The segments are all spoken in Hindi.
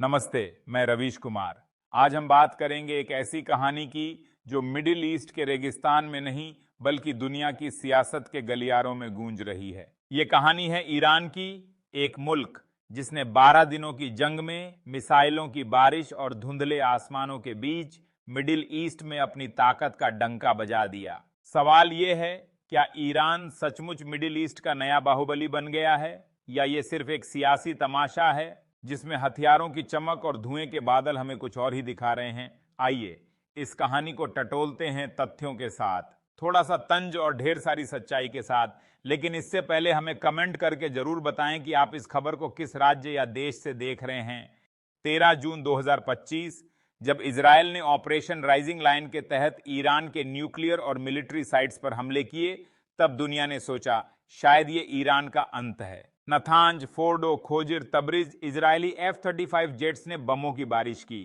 नमस्ते, मैं रवीश कुमार। आज हम बात करेंगे एक ऐसी कहानी की जो मिडिल ईस्ट के रेगिस्तान में नहीं बल्कि दुनिया की सियासत के गलियारों में गूंज रही है। ये कहानी है ईरान की, एक मुल्क जिसने 12 दिनों की जंग में मिसाइलों की बारिश और धुंधले आसमानों के बीच मिडिल ईस्ट में अपनी ताकत का डंका बजा दिया। सवाल ये है, क्या ईरान सचमुच मिडिल ईस्ट का नया बाहुबली बन गया है या ये सिर्फ एक सियासी तमाशा है जिसमें हथियारों की चमक और धुएं के बादल हमें कुछ और ही दिखा रहे हैं। आइए इस कहानी को टटोलते हैं तथ्यों के साथ, थोड़ा सा तंज और ढेर सारी सच्चाई के साथ। लेकिन इससे पहले हमें कमेंट करके जरूर बताएं कि आप इस खबर को किस राज्य या देश से देख रहे हैं। 13 जून 2025 जब इजरायल ने ऑपरेशन राइजिंग लाइन के तहत ईरान के न्यूक्लियर और मिलिट्री साइट्स पर हमले किए, तब दुनिया ने सोचा शायद ये ईरान का अंत है। नथांज, फोर्डो, खोजिर, तबरिज इजरायली F-35 जेट्स ने बमों की बारिश की।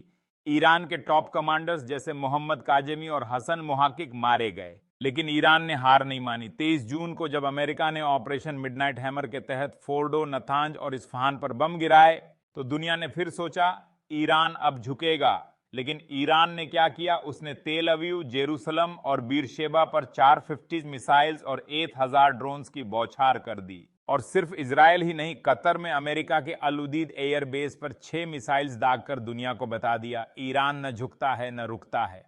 ईरान के टॉप कमांडर्स जैसे मोहम्मद काजेमी और हसन मोहाकिक मारे गए, लेकिन ईरान ने हार नहीं मानी। 23 जून को जब अमेरिका ने ऑपरेशन मिडनाइट हैमर के तहत फोर्डो, नथांज और इस्फहान पर बम गिराए तो दुनिया ने फिर सोचा ईरान अब झुकेगा। लेकिन ईरान ने क्या किया? उसने तेल अवीव, जेरूसलम और बीरशेबा पर 450 मिसाइल्स और 1000 ड्रोन्स की बौछार कर दी। और सिर्फ इजरायल ही नहीं, कतर में अमेरिका के अल उदीद एयर बेस पर 6 मिसाइल्स दागकर दुनिया को बता दिया ईरान न झुकता है न रुकता है।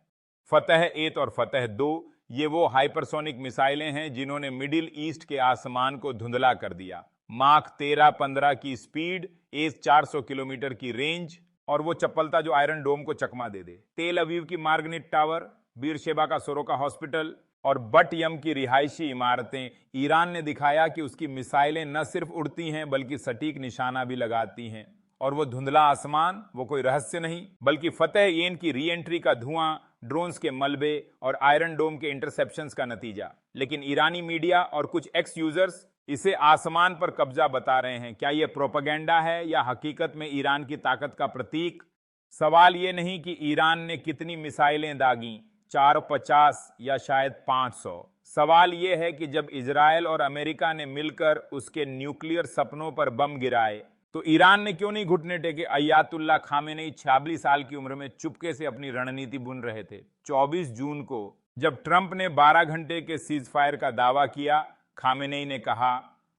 फतह 1 और फतह 2 ये वो हाइपरसोनिक मिसाइलें हैं जिन्होंने मिडिल ईस्ट के आसमान को धुंधला कर दिया। माख 13-15 की स्पीड, एस 400 किलोमीटर की रेंज और वो चपलता जो आयरन डोम को चकमा दे दे। तेल अवीव की मार्गनिट टावर, बीरशेबा का सोरोका हॉस्पिटल और बट यम की रिहायशी इमारतें, ईरान ने दिखाया कि उसकी मिसाइलें न सिर्फ उड़ती हैं बल्कि सटीक निशाना भी लगाती हैं। और वो धुंधला आसमान वो कोई रहस्य नहीं बल्कि फतेह येन की री एंट्री का धुआं, ड्रोन्स के मलबे और आयरन डोम के इंटरसेप्शंस का नतीजा। लेकिन ईरानी मीडिया और कुछ एक्स यूजर्स इसे आसमान पर कब्जा बता रहे हैं। क्या ये प्रोपेगेंडा है या हकीकत में ईरान की ताकत का प्रतीक? सवाल ये नहीं कि ईरान ने कितनी मिसाइलें दागी, 450 या शायद 500। सवाल यह है कि जब इजरायल और अमेरिका ने मिलकर उसके न्यूक्लियर सपनों पर बम गिराए तो ईरान ने क्यों नहीं घुटने टेके? अयातुल्ला खामेनेई 46 साल की उम्र में चुपके से अपनी रणनीति बुन रहे थे। 24 जून को जब ट्रंप ने 12 घंटे के सीज फायर का दावा किया, खामेनेई ने कहा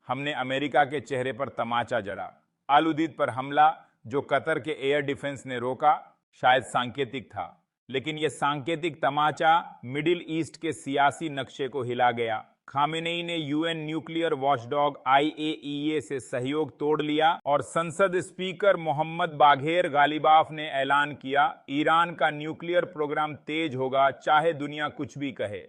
हमने अमेरिका के चेहरे पर तमाचा जड़ा। अल उदीद पर हमला जो कतर के एयर डिफेंस ने रोका शायद सांकेतिक था, लेकिन यह सांकेतिक तमाचा मिडिल ईस्ट के सियासी नक्शे को हिला गया। खामेनेई ने यूएन न्यूक्लियर वॉचडॉग IAEA से सहयोग तोड़ लिया और संसद स्पीकर मोहम्मद बाघेर गालिबाफ ने ऐलान किया ईरान का न्यूक्लियर प्रोग्राम तेज होगा चाहे दुनिया कुछ भी कहे।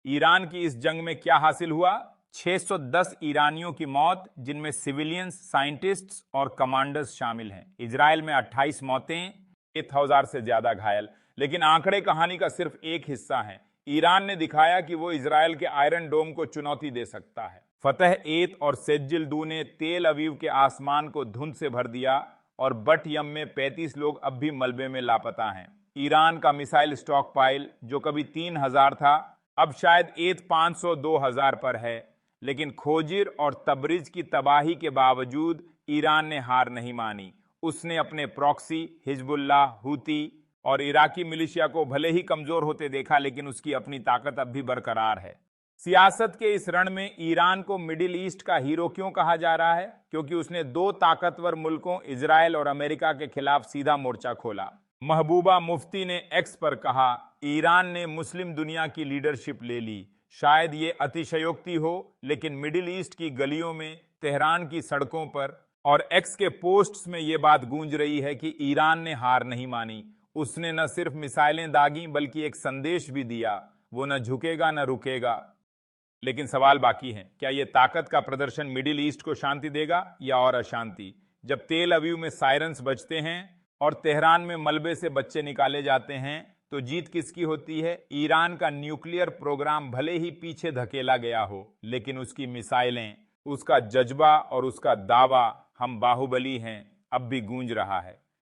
ईरान की इस जंग में क्या हासिल हुआ? 610 ईरानियों की मौत, जिनमें सिविलियंस, साइंटिस्ट्स और कमांडर्स शामिल हैं। इजरायल में 28 मौतें, 1000 से ज्यादा घायल। लेकिन आंकड़े कहानी का सिर्फ एक हिस्सा हैं। ईरान ने दिखाया कि वो इजरायल के आयरन डोम को चुनौती दे सकता है। फतह 1 और सेज्जिल 2 ने तेल अवीव के आसमान को धुंध से भर दिया और बट यम में 35 लोग अब भी मलबे में लापता हैं। ईरान का मिसाइल स्टॉक पाइल जो कभी 3000 था अब शायद 500-2000 पर है। लेकिन खोजिर और तबरिज की तबाही के बावजूद ईरान ने हार नहीं मानी। उसने अपने प्रॉक्सी, हिजबुल्लाह, हूती और इराकी मिलिशिया को भले ही कमजोर होते देखा, लेकिन उसकी अपनी ताकत अब भी बरकरार है। सियासत के इस रण में ईरान को मिडिल ईस्ट का हीरो क्यों कहा जा रहा है? क्योंकि उसने 2 ताकतवर मुल्कों इजरायल और अमेरिका के खिलाफ सीधा मोर्चा खोला। महबूबा मुफ्ती ने एक्स पर कहा ईरान ने मुस्लिम दुनिया की लीडरशिप ले ली। शायद ये अतिशयोक्ति हो, लेकिन मिडिल ईस्ट की गलियों में, तेहरान की सड़कों पर और एक्स के पोस्ट्स में ये बात गूंज रही है कि ईरान ने हार नहीं मानी। उसने न सिर्फ मिसाइलें दागी बल्कि एक संदेश भी दिया, वो न झुकेगा न रुकेगा। लेकिन सवाल बाकी है, क्या ये ताकत का प्रदर्शन मिडिल ईस्ट को शांति देगा या और अशांति? जब तेल अवीव में सायरन्स बजते हैं और तेहरान में मलबे से बच्चे निकाले जाते हैं तो जीत किसकी होती है? ईरान का न्यूक्लियर प्रोग्राम भले ही पीछे धकेला गया हो, लेकिन उसकी मिसाइलें, उसका जज्बा और उसका दावा हम बाहुबली हैं अब भी गूंज रहा है।